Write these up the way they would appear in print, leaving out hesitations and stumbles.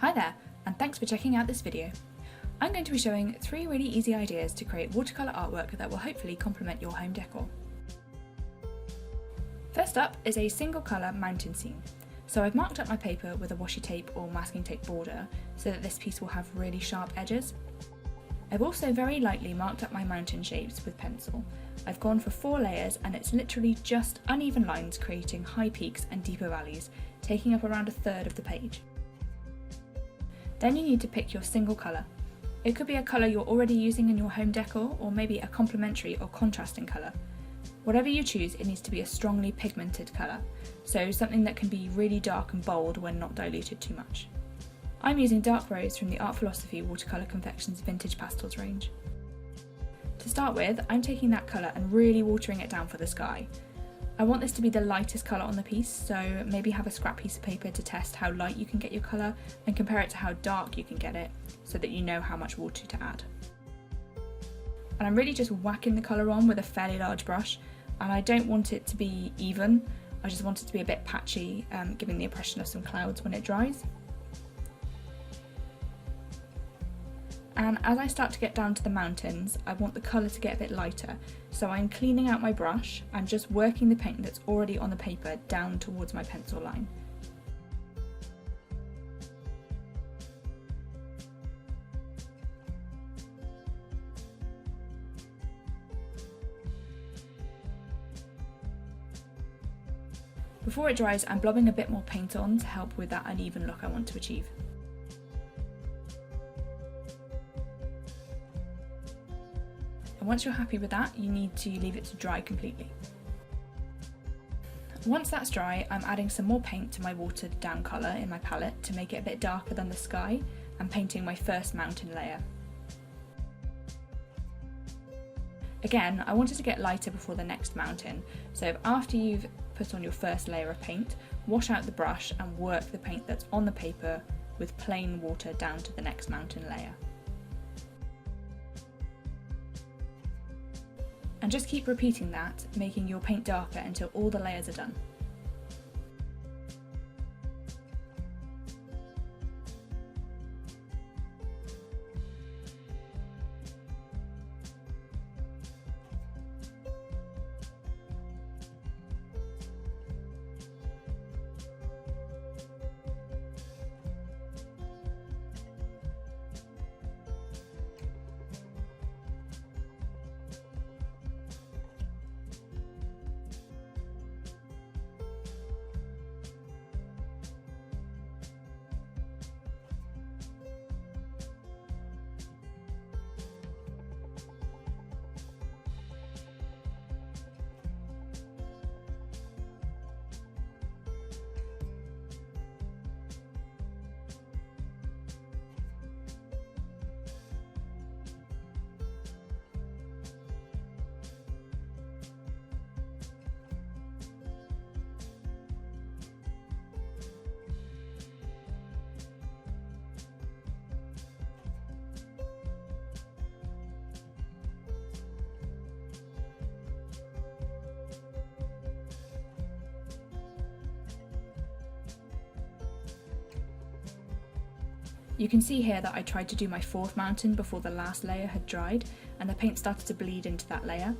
Hi there, and thanks for checking out this video. I'm going to be showing 3 really easy ideas to create watercolour artwork that will hopefully complement your home decor. First up is a single colour mountain scene. So I've marked up my paper with a washi tape or masking tape border so that this piece will have really sharp edges. I've also very lightly marked up my mountain shapes with pencil. I've gone for 4 layers and it's literally just uneven lines creating high peaks and deeper valleys, taking up around a third of the page. Then you need to pick your single colour. It could be a colour you're already using in your home decor, or maybe a complementary or contrasting colour. Whatever you choose, it needs to be a strongly pigmented colour, so something that can be really dark and bold when not diluted too much. I'm using dark rose from the Art Philosophy Watercolour Confections Vintage Pastels range. To start with, I'm taking that colour and really watering it down for the sky. I want this to be the lightest colour on the piece, so maybe have a scrap piece of paper to test how light you can get your colour and compare it to how dark you can get it, so that you know how much water to add. And I'm really just whacking the colour on with a fairly large brush, and I don't want it to be even, I just want it to be a bit patchy, giving the impression of some clouds when it dries. And as I start to get down to the mountains, I want the colour to get a bit lighter, so I'm cleaning out my brush and just working the paint that's already on the paper down towards my pencil line. Before it dries, I'm blobbing a bit more paint on to help with that uneven look I want to achieve. And once you're happy with that, you need to leave it to dry completely. Once that's dry, I'm adding some more paint to my watered down colour in my palette to make it a bit darker than the sky, and painting my first mountain layer. Again, I wanted to get lighter before the next mountain, so after you've put on your first layer of paint, wash out the brush and work the paint that's on the paper with plain water down to the next mountain layer. And just keep repeating that, making your paint darker until all the layers are done. You can see here that I tried to do my 4th mountain before the last layer had dried, and the paint started to bleed into that layer.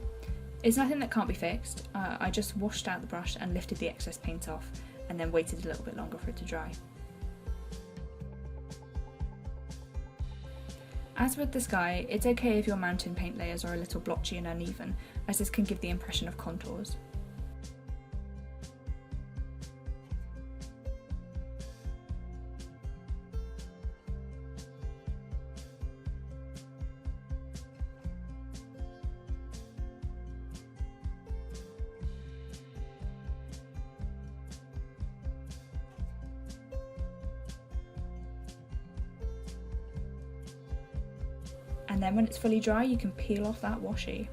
It's nothing that can't be fixed. I just washed out the brush and lifted the excess paint off, and then waited a little bit longer for it to dry. As with the sky, it's okay if your mountain paint layers are a little blotchy and uneven, as this can give the impression of contours. And then when it's fully dry, you can peel off that washi.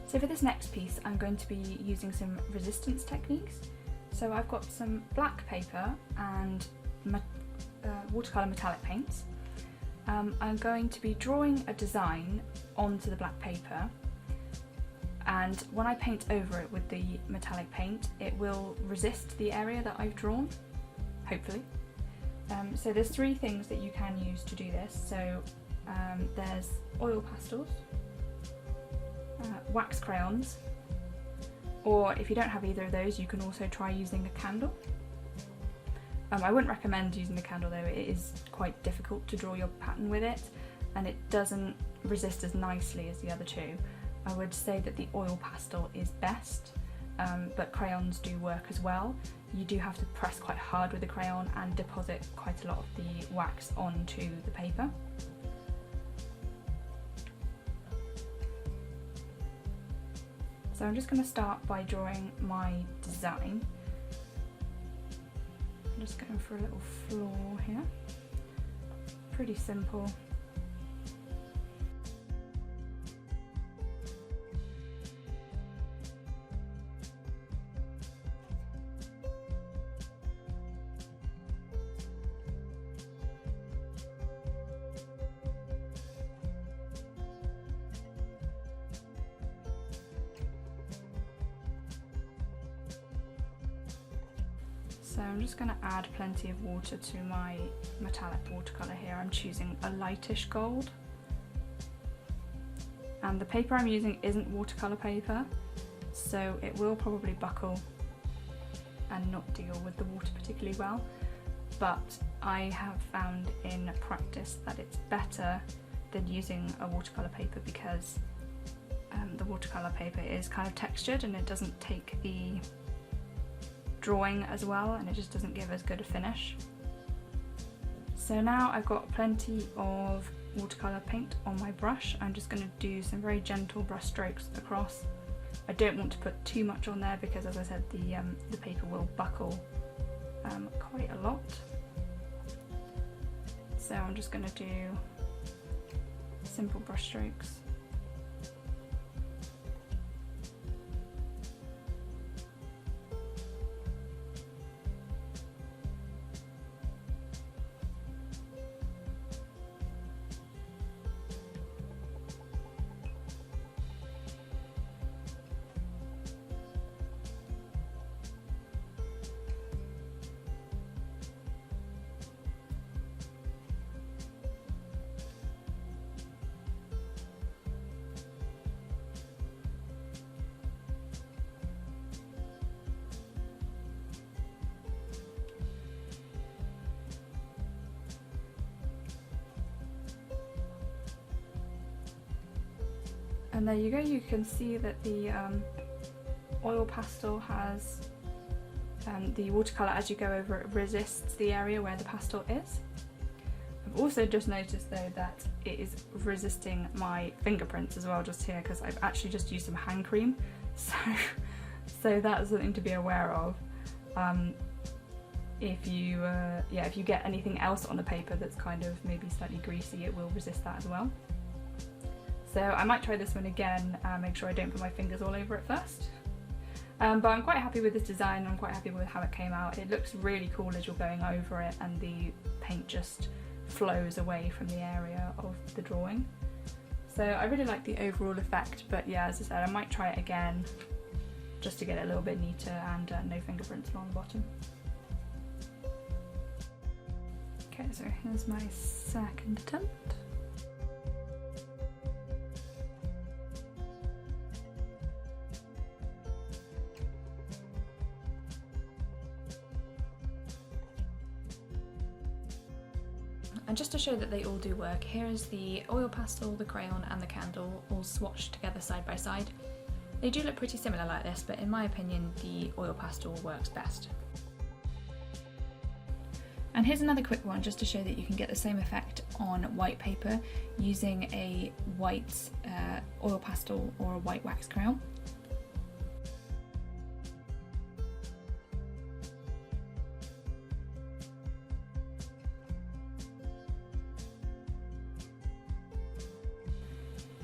So for this next piece I'm going to be using some resistance techniques. So I've got some black paper and watercolour metallic paints. I'm going to be drawing a design onto the black paper, and when I paint over it with the metallic paint it will resist the area that I've drawn, hopefully. So there's three things that you can use to do this. So there's oil pastels, wax crayons, or if you don't have either of those you can also try using a candle. I wouldn't recommend using the candle though, it is quite difficult to draw your pattern with it and it doesn't resist as nicely as the other two. I would say that the oil pastel is best, but crayons do work as well. You do have to press quite hard with the crayon and deposit quite a lot of the wax onto the paper. So I'm just going to start by drawing my design. I'm just going for a little floor here. Pretty simple. So I'm just going to add plenty of water to my metallic watercolour here. I'm choosing a lightish gold. And the paper I'm using isn't watercolour paper, so it will probably buckle and not deal with the water particularly well. But I have found in practice that it's better than using a watercolour paper because the watercolour paper is kind of textured and it doesn't take the drawing as well, and it just doesn't give as good a finish. So now I've got plenty of watercolour paint on my brush. I'm just going to do some very gentle brush strokes across. I don't want to put too much on there because, as I said, the paper will buckle quite a lot. So I'm just going to do simple brush strokes. And there you go, you can see that the oil pastel has the watercolour, as you go over it, resists the area where the pastel is. I've also just noticed though that it is resisting my fingerprints as well just here, because I've actually just used some hand cream, so that's something to be aware of. If you get anything else on the paper that's kind of maybe slightly greasy, it will resist that as well. So I might try this one again, make sure I don't put my fingers all over it first. But I'm quite happy with this design, and I'm quite happy with how it came out. It looks really cool as you're going over it and the paint just flows away from the area of the drawing. So I really like the overall effect, but yeah, as I said, I might try it again just to get it a little bit neater and no fingerprints along the bottom. Okay, so here's my second attempt. And just to show that they all do work, here is the oil pastel, the crayon and the candle all swatched together side by side. They do look pretty similar like this, but in my opinion the oil pastel works best. And here's another quick one just to show that you can get the same effect on white paper using a white oil pastel or a white wax crayon.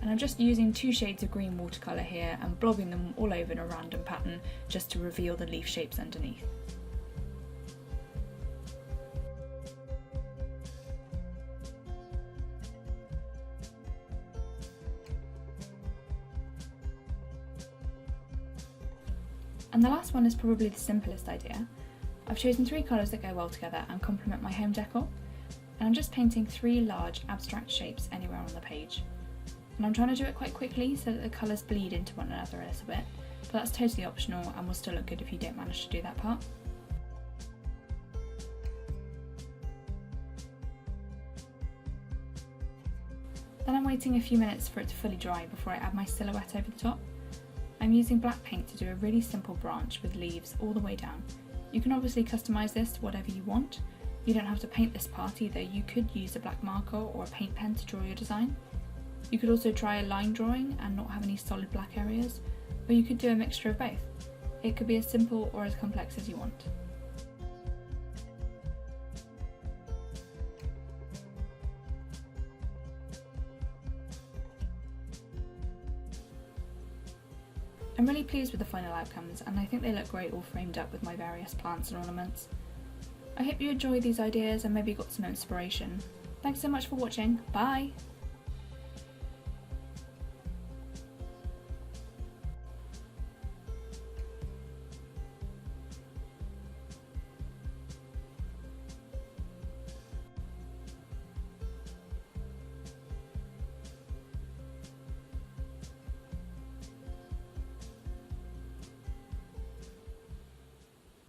And I'm just using 2 shades of green watercolour here and blobbing them all over in a random pattern just to reveal the leaf shapes underneath. And the last one is probably the simplest idea. I've chosen 3 colours that go well together and complement my home decor, and I'm just painting 3 large abstract shapes anywhere on the page. And I'm trying to do it quite quickly so that the colours bleed into one another a little bit, but that's totally optional and will still look good if you don't manage to do that part. Then I'm waiting a few minutes for it to fully dry before I add my silhouette over the top. I'm using black paint to do a really simple branch with leaves all the way down. You can obviously customise this to whatever you want. You don't have to paint this part either. You could use a black marker or a paint pen to draw your design. You could also try a line drawing and not have any solid black areas, or you could do a mixture of both. It could be as simple or as complex as you want. I'm really pleased with the final outcomes, and I think they look great all framed up with my various plants and ornaments. I hope you enjoyed these ideas and maybe got some inspiration. Thanks so much for watching, bye!